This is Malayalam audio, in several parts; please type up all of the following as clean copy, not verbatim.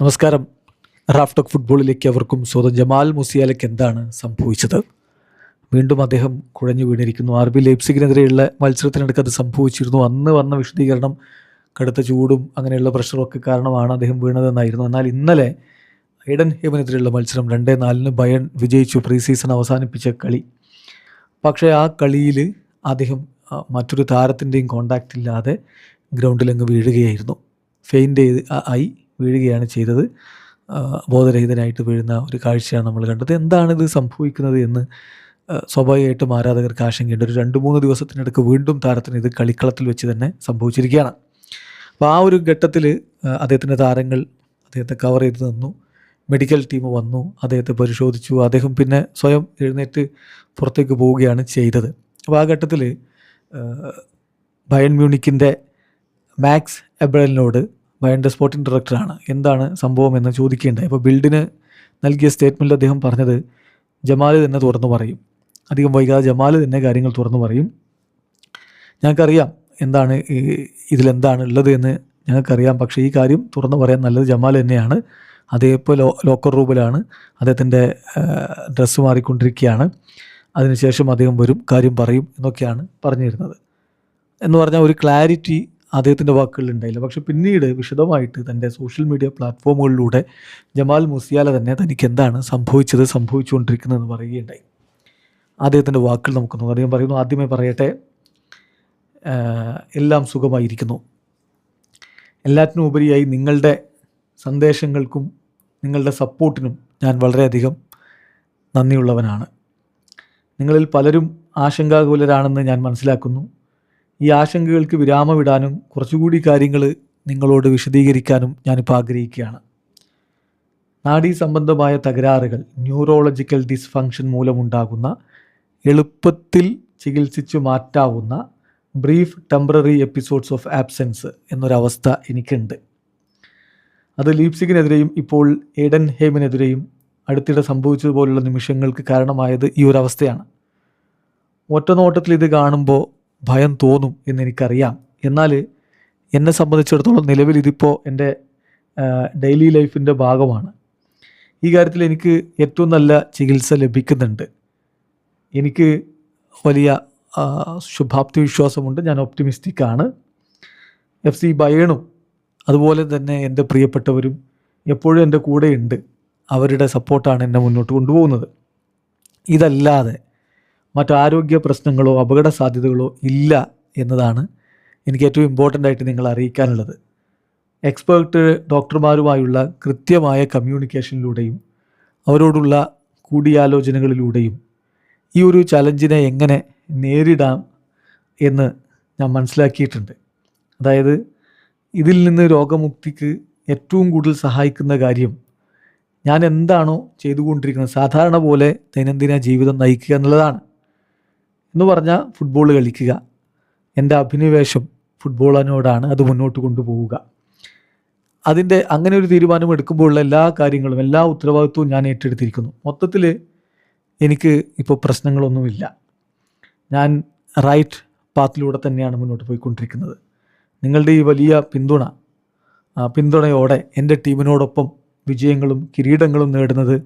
നമസ്കാരം. റാഫ് ടോക്ക് ഫുട്ബോളിലേക്ക് അവർക്കും സ്വന്തം. ജമാൽ മുസിയാലയ്ക്ക് എന്താണ് സംഭവിച്ചത്? വീണ്ടും അദ്ദേഹം കുഴഞ്ഞു വീണിരിക്കുന്നു. RB ലൈപ്സിഗിനെതിരെയുള്ള മത്സരത്തിനിടയ്ക്ക് അത് സംഭവിച്ചിരുന്നു. അന്ന് വന്ന വിശദീകരണം കടുത്ത ചൂടും അങ്ങനെയുള്ള പ്രഷറൊക്കെ കാരണമാണ് അദ്ദേഹം വീണതെന്നായിരുന്നു. എന്നാൽ ഇന്നലെ ഐഡൻഹേമിനെതിരെയുള്ള മത്സരം 2-4 ബയൺ വിജയിച്ചു. പ്രീ സീസൺ അവസാനിപ്പിച്ച കളി. പക്ഷേ ആ കളിയിൽ അദ്ദേഹം മറ്റൊരു താരത്തിൻ്റെയും കോണ്ടാക്റ്റ് ഇല്ലാതെ ഗ്രൗണ്ടിലങ്ങ് വീഴുകയായിരുന്നു. ഫെയിൻ്റ് ആയി വീഴുകയാണ് ചെയ്തത്. ബോധരഹിതനായിട്ട് വീഴുന്ന ഒരു കാഴ്ചയാണ് നമ്മൾ കണ്ടത്. എന്താണിത് സംഭവിക്കുന്നത് എന്ന് സ്വാഭാവികമായിട്ടും ആരാധകർക്ക് ആശങ്കയുണ്ട്. ഒരു 2-3 ദിവസത്തിനിടയ്ക്ക് വീണ്ടും താരത്തിന് ഇത് കളിക്കളത്തിൽ വെച്ച് തന്നെ സംഭവിച്ചിരിക്കുകയാണ്. അപ്പോൾ ആ ഒരു ഘട്ടത്തിൽ അദ്ദേഹത്തിൻ്റെ താരങ്ങൾ അദ്ദേഹത്തെ കവർ ചെയ്ത് നിന്നു. മെഡിക്കൽ ടീം വന്നു, അദ്ദേഹത്തെ പരിശോധിച്ചു. അദ്ദേഹം പിന്നെ സ്വയം എഴുന്നേറ്റ് പുറത്തേക്ക് പോവുകയാണ് ചെയ്തത്. അപ്പോൾ ആ ഘട്ടത്തിൽ ബയൺ മ്യൂണിക്കിൻ്റെ മാക്സ് എബ്രലിനോട്, ബയണിൻ്റെ സ്പോർട്ടിംഗ് ഡയറക്ടറാണ്, എന്താണ് സംഭവം എന്ന് ചോദിക്കേണ്ടായി. അപ്പോൾ ബിൽഡിന് നൽകിയ സ്റ്റേറ്റ്മെൻറ്റിൽ അദ്ദേഹം പറഞ്ഞത് ജമാൽ തന്നെ തുറന്നു പറയും, അധികം വൈകാതെ ജമാൽ തന്നെ കാര്യങ്ങൾ തുറന്നു പറയും, ഞങ്ങൾക്കറിയാം എന്താണ് ഇതിലെന്താണ് ഉള്ളത് എന്ന് ഞങ്ങൾക്കറിയാം, പക്ഷേ ഈ കാര്യം തുറന്നു പറയാൻ നല്ലത് ജമാൽ തന്നെയാണ്. അദ്ദേഹം ഇപ്പോൾ ലോക്കർ റൂമിലാണ്, അദ്ദേഹത്തിൻ്റെ ഡ്രസ്സ് മാറിക്കൊണ്ടിരിക്കുകയാണ്, അതിനുശേഷം അദ്ദേഹം വരും, കാര്യം പറയും എന്നൊക്കെയാണ് പറഞ്ഞിരുന്നത്. എന്ന് പറഞ്ഞാൽ ഒരു ക്ലാരിറ്റി അദ്ദേഹത്തിൻ്റെ വാക്കുകളിലുണ്ടായില്ല. പക്ഷെ പിന്നീട് വിശദമായിട്ട് തൻ്റെ സോഷ്യൽ മീഡിയ പ്ലാറ്റ്ഫോമുകളിലൂടെ ജമാൽ മുസിയാല തന്നെ തനിക്ക് എന്താണ് സംഭവിച്ചുകൊണ്ടിരിക്കുന്നതെന്ന് പറയുകയുണ്ടായി. അദ്ദേഹത്തിൻ്റെ വാക്കുകൾ നമുക്കൊന്ന് അദ്ദേഹം പറയുന്നു. ആദ്യമേ പറയട്ടെ, എല്ലാം സുഖമായിരിക്കുന്നു. എല്ലാറ്റിനും ഉപരിയായി നിങ്ങളുടെ സന്ദേശങ്ങൾക്കും നിങ്ങളുടെ സപ്പോർട്ടിനും ഞാൻ വളരെയധികം നന്ദിയുള്ളവനാണ്. നിങ്ങളിൽ പലരും ആശങ്കാകുലരാണെന്ന് ഞാൻ മനസ്സിലാക്കുന്നു. ഈ ആശങ്കകൾക്ക് വിരാമമിടാനും കുറച്ചുകൂടി കാര്യങ്ങൾ നിങ്ങളോട് വിശദീകരിക്കാനും ഞാനിപ്പോൾ ആഗ്രഹിക്കുകയാണ്. നാഡീ സംബന്ധമായ തകരാറുകൾ, ന്യൂറോളജിക്കൽ ഡിസ്ഫങ്ഷൻ മൂലമുണ്ടാകുന്ന, എളുപ്പത്തിൽ ചികിത്സിച്ചു മാറ്റാവുന്ന brief temporary episodes of absence എന്നൊരവസ്ഥ എനിക്കുണ്ട്. അത് ലീപ്സിഗിനെതിരെയും ഇപ്പോൾ എയ്ഡൻഹേമിനെതിരെയും അടുത്തിടെ സംഭവിച്ചതുപോലുള്ള നിമിഷങ്ങൾക്ക് കാരണമായത് ഈ ഒരു അവസ്ഥയാണ്. ഒറ്റ നോട്ടത്തിൽ ഇത് കാണുമ്പോൾ ഭയം തോന്നും എന്നെനിക്കറിയാം. എന്നാൽ എന്നെ സംബന്ധിച്ചിടത്തോളം നിലവിൽ ഇതിപ്പോൾ എൻ്റെ ഡെയിലി ലൈഫിൻ്റെ ഭാഗമാണ്. ഈ കാര്യത്തിൽ എനിക്ക് ഏറ്റവും നല്ല ചികിത്സ ലഭിക്കുന്നുണ്ട്. എനിക്ക് വലിയ ശുഭാപ്തി വിശ്വാസമുണ്ട്. ഞാൻ ഒപ്റ്റിമിസ്റ്റിക്കാണ്. FC ബയേണും അതുപോലെ തന്നെ എൻ്റെ പ്രിയപ്പെട്ടവരും എപ്പോഴും എൻ്റെ കൂടെയുണ്ട്. അവരുടെ സപ്പോർട്ടാണ് എന്നെ മുന്നോട്ട് കൊണ്ടുപോകുന്നത്. ഇതല്ലാതെ മറ്റാരോഗ്യ പ്രശ്നങ്ങളോ അപകട സാധ്യതകളോ ഇല്ല എന്നതാണ് എനിക്ക് ഏറ്റവും ഇമ്പോർട്ടൻ്റ് ആയിട്ട് നിങ്ങളെ അറിയിക്കാനുള്ളത്. എക്സ്പേർട്ട് ഡോക്ടർമാരുമായുള്ള കൃത്യമായ കമ്മ്യൂണിക്കേഷനിലൂടെയും അവരോടുള്ള കൂടിയാലോചനകളിലൂടെയും ഈ ഒരു ചലഞ്ചിനെ എങ്ങനെ നേരിടാം എന്ന് ഞാൻ മനസ്സിലാക്കിയിട്ടുണ്ട്. അതായത് ഇതിൽ നിന്ന് രോഗമുക്തിക്ക് ഏറ്റവും കൂടുതൽ സഹായിക്കുന്ന കാര്യം ഞാൻ എന്താണോ ചെയ്തുകൊണ്ടിരിക്കുന്നത് സാധാരണ പോലെ ദൈനംദിന ജീവിതം നയിക്കുക എന്നുള്ളതാണ്. എന്ന് പറഞ്ഞാൽ ഫുട്ബോൾ കളിക്കുക. എൻ്റെ അഭിനിവേശം ഫുട്ബോളിനോടാണ്, അത് മുന്നോട്ട് കൊണ്ടുപോവുക. അതിൻ്റെ അങ്ങനെ ഒരു തീരുമാനം എടുക്കുമ്പോഴുള്ള എല്ലാ കാര്യങ്ങളും, എല്ലാ ഉത്തരവാദിത്വവും ഞാൻ ഏറ്റെടുത്തിരിക്കുന്നു. മൊത്തത്തിൽ എനിക്ക് ഇപ്പോൾ പ്രശ്നങ്ങളൊന്നുമില്ല. ഞാൻ റൈറ്റ് പാത്തിലൂടെ തന്നെയാണ് മുന്നോട്ട് പോയിക്കൊണ്ടിരിക്കുന്നത്. നിങ്ങളുടെ ഈ വലിയ പിന്തുണയോടെ എൻ്റെ ടീമിനോടൊപ്പം വിജയങ്ങളും കിരീടങ്ങളും നേടുന്നത്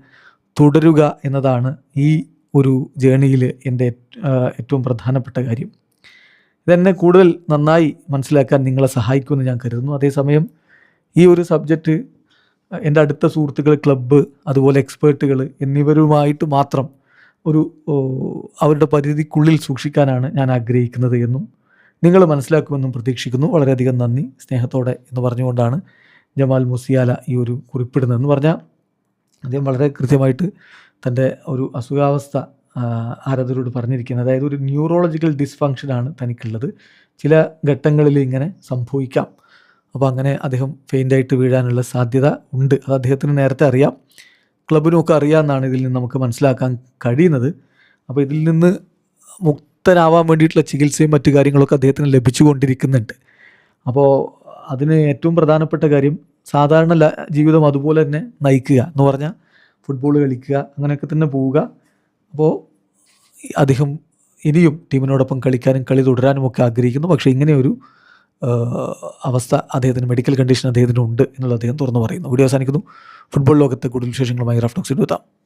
തുടരുക എന്നതാണ് ഈ ഒരു ജേണിയിൽ എൻ്റെ ഏറ്റവും പ്രധാനപ്പെട്ട കാര്യം. ഇതെന്നെ കൂടുതൽ നന്നായി മനസ്സിലാക്കാൻ നിങ്ങളെ സഹായിക്കുമെന്ന് ഞാൻ കരുതുന്നു. അതേസമയം ഈ ഒരു സബ്ജക്റ്റ് എൻ്റെ അടുത്ത സുഹൃത്തുക്കൾ, ക്ലബ്ബ്, അതുപോലെ എക്സ്പേർട്ടുകൾ എന്നിവരുമായിട്ട് മാത്രം അവരുടെ പരിധിക്കുള്ളിൽ സൂക്ഷിക്കാനാണ് ഞാൻ ആഗ്രഹിക്കുന്നത് എന്നും നിങ്ങൾ മനസ്സിലാക്കുമെന്നും പ്രതീക്ഷിക്കുന്നു. വളരെയധികം നന്ദി, സ്നേഹത്തോടെ എന്ന് പറഞ്ഞുകൊണ്ടാണ് ജമാൽ മുസിയാല ഈ ഒരു കുറിപ്പിടുന്നതെന്ന് പറഞ്ഞാൽ അദ്ദേഹം വളരെ കൃത്യമായിട്ട് തൻ്റെ ഒരു അസുഖാവസ്ഥ ആരാധകരോട് പറഞ്ഞിരിക്കുന്നത്. അതായത് ഒരു ന്യൂറോളജിക്കൽ ഡിസ്ഫങ്ഷനാണ് തനിക്കുള്ളത്. ചില ഘട്ടങ്ങളിൽ ഇങ്ങനെ സംഭവിക്കാം. അപ്പോൾ അങ്ങനെ അദ്ദേഹം ഫെയിൻ്റായിട്ട് വീഴാനുള്ള സാധ്യത ഉണ്ട്. അത് അദ്ദേഹത്തിന് നേരത്തെ അറിയാം, ക്ലബിനുമൊക്കെ അറിയാമെന്നാണ് ഇതിൽ നിന്ന് നമുക്ക് മനസ്സിലാക്കാൻ കഴിയുന്നത്. അപ്പോൾ ഇതിൽ നിന്ന് മുക്തനാവാൻ വേണ്ടിയിട്ടുള്ള ചികിത്സയും മറ്റു കാര്യങ്ങളൊക്കെ അദ്ദേഹത്തിന് ലഭിച്ചുകൊണ്ടിരിക്കുന്നുണ്ട്. അപ്പോൾ അതിന് ഏറ്റവും പ്രധാനപ്പെട്ട കാര്യം സാധാരണ ജീവിതം അതുപോലെ തന്നെ നയിക്കുക എന്ന് പറഞ്ഞാൽ ഫുട്ബോൾ കളിക്കുക, അങ്ങനെയൊക്കെ തന്നെ പോവുക. അപ്പോൾ അദ്ദേഹം ഇനിയും ടീമിനോടൊപ്പം കളിക്കാനും കളി തുടരാനും ഒക്കെ ആഗ്രഹിക്കുന്നു. പക്ഷേ ഇങ്ങനെയൊരു അവസ്ഥ അദ്ദേഹത്തിന്, മെഡിക്കൽ കണ്ടീഷൻ അദ്ദേഹത്തിന് ഉണ്ട് എന്നുള്ളത് അദ്ദേഹം തുറന്നു പറയുന്നു. വീഡിയോ അവസാനിക്കുന്നു. ഫുട്ബോൾ ലോകത്തെ കൂടുതൽ വിശേഷങ്ങളുമായി റഫ് ടോക്സിൽ എത്താം.